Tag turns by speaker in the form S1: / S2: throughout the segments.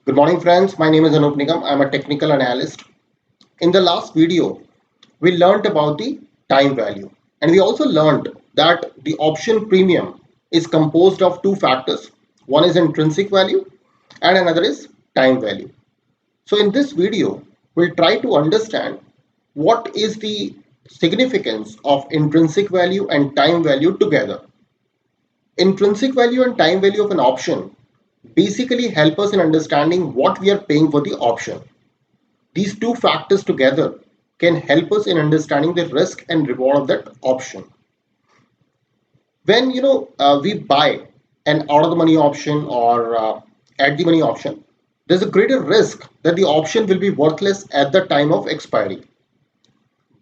S1: Good morning, friends. My name is Anup Nigam. I'm a technical analyst. In the last video, we learned about the time value, and we also learned that the option premium is composed of two factors. One is intrinsic value, and another is time value. So, in this video, we'll try to understand what is the significance of intrinsic value and time value together. Intrinsic value and time value of an option basically help us in understanding what we are paying for the option. These two factors together can help us in understanding the risk and reward of that option. When we buy an out of the money option or at the money option, there's a greater risk that the option will be worthless at the time of expiry.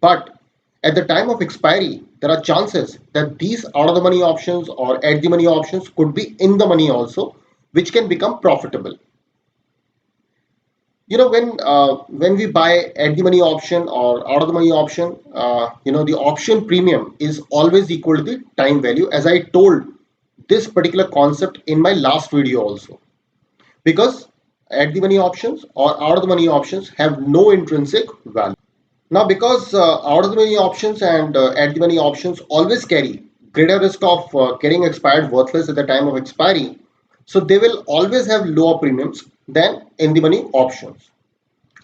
S1: But at the time of expiry, there are chances that these out of the money options or at the money options could be in the money also, which can become profitable. When we buy at the money option or out of the money option, the option premium is always equal to the time value, as I told this particular concept in my last video also, because at the money options or out of the money options have no intrinsic value. Now, because out of the money options and at the money options always carry greater risk of getting expired worthless at the time of expiry, so they will always have lower premiums than in the money options.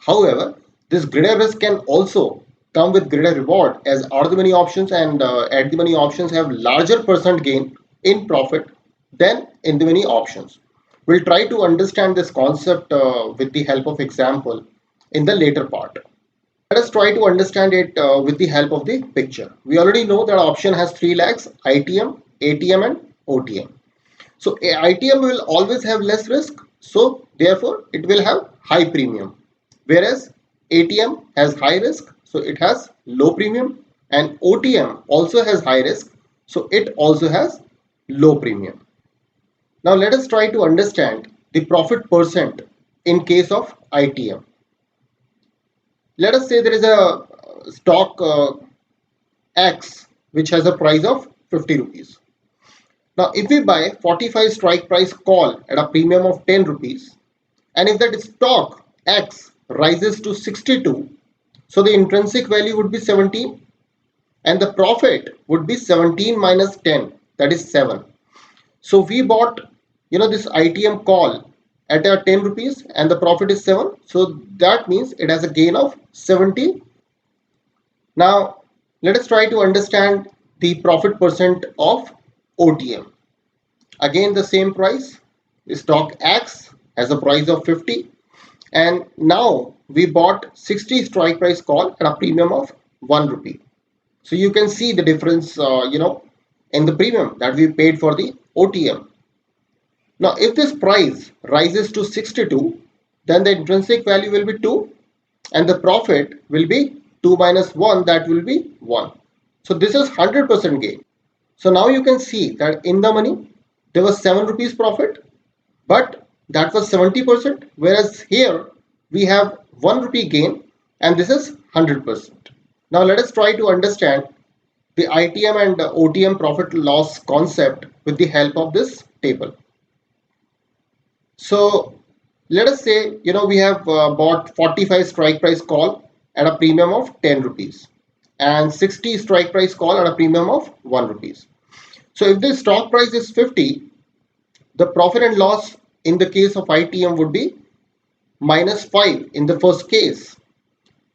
S1: However, this greater risk can also come with greater reward, as out of the money options and at the money options have larger percent gain in profit than in the money options. We'll try to understand this concept with the help of example in the later part. Let us try to understand it with the help of the picture. We already know that option has three legs: ITM, ATM, and OTM. So ITM will always have less risk, so therefore it will have high premium. Whereas ATM has high risk, so it has low premium, and OTM also has high risk, so it also has low premium. Now let us try to understand the profit percent in case of ITM. Let us say there is a stock X which has a price of 50 rupees. Now if we buy 45 strike price call at a premium of 10 rupees, and if that stock X rises to 62, so the intrinsic value would be 17 and the profit would be 17 minus 10, that is 7. So we bought this ITM call at a 10 rupees and the profit is 7, so that means it has a gain of 70. Now let us try to understand the profit percent of OTM. Again the same price, the stock X has a price of 50, and now we bought 60 strike price call at a premium of 1 rupee. So you can see the difference in the premium that we paid for the OTM. Now if this price rises to 62, then the intrinsic value will be 2 and the profit will be 2 minus 1, that will be 1. So this is 100% gain. So now you can see that in the money there was 7 rupees profit, but that was 70%, whereas here we have 1 rupee gain and this is 100%. Now let us try to understand the ITM and OTM profit loss concept with the help of this table. So let us say we have bought 45 strike price call at a premium of 10 rupees and 60 strike price call at a premium of 1 rupees. So if the stock price is 50, the profit and loss in the case of ITM would be minus 5 in the first case,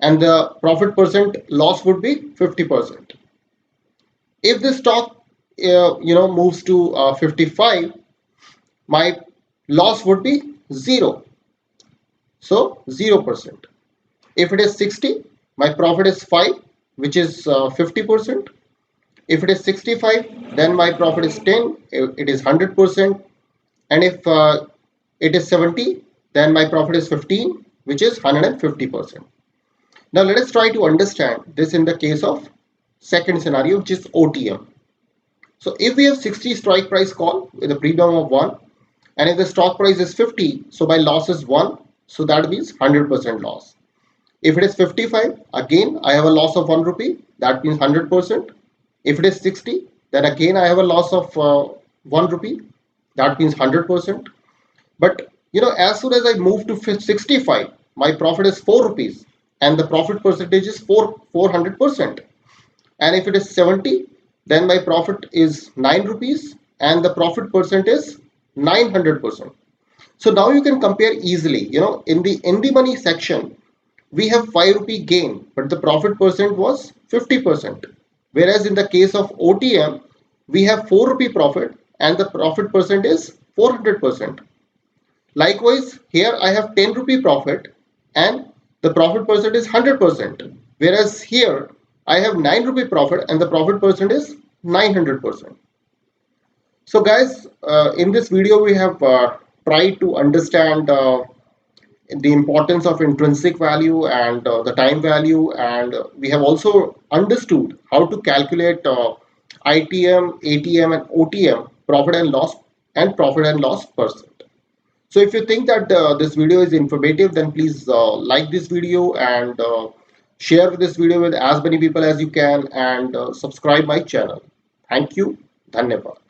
S1: and the profit percent loss would be 50%. If the stock moves to 55, my loss would be 0, so 0%. If it is 60, my profit is 5, which is 50%. If it is 65, then my profit is 10, it is 100%. And if it is 70, then my profit is 15, which is 150%. Now let us try to understand this in the case of second scenario, which is OTM. So if we have 60 strike price call with a premium of 1, and if the stock price is 50, so my loss is 1, so that means 100% loss. If it is 55, again I have a loss of 1 rupee, that means 100%. If it is 60, then again I have a loss of 1 rupee, that means 100%. But As soon as I move to 65, my profit is 4 rupees and the profit percentage is 400%. And if it is 70, then my profit is 9 rupees and the profit percent is 900%. So now you can compare easily. In the money section, we have 5 rupee gain, but the profit percent was 50%. Whereas in the case of OTM, we have 4 rupee profit and the profit percent is 400%. Likewise, here I have 10 rupee profit and the profit percent is 100%. Whereas here I have 9 rupee profit and the profit percent is 900%. So guys, in this video we have tried to understand the importance of intrinsic value and the time value, and we have also understood how to calculate ITM, ATM and OTM, profit and loss percent. So if you think that this video is informative, then please like this video and share this video with as many people as you can, and subscribe my channel. Thank you. Dhanyavad.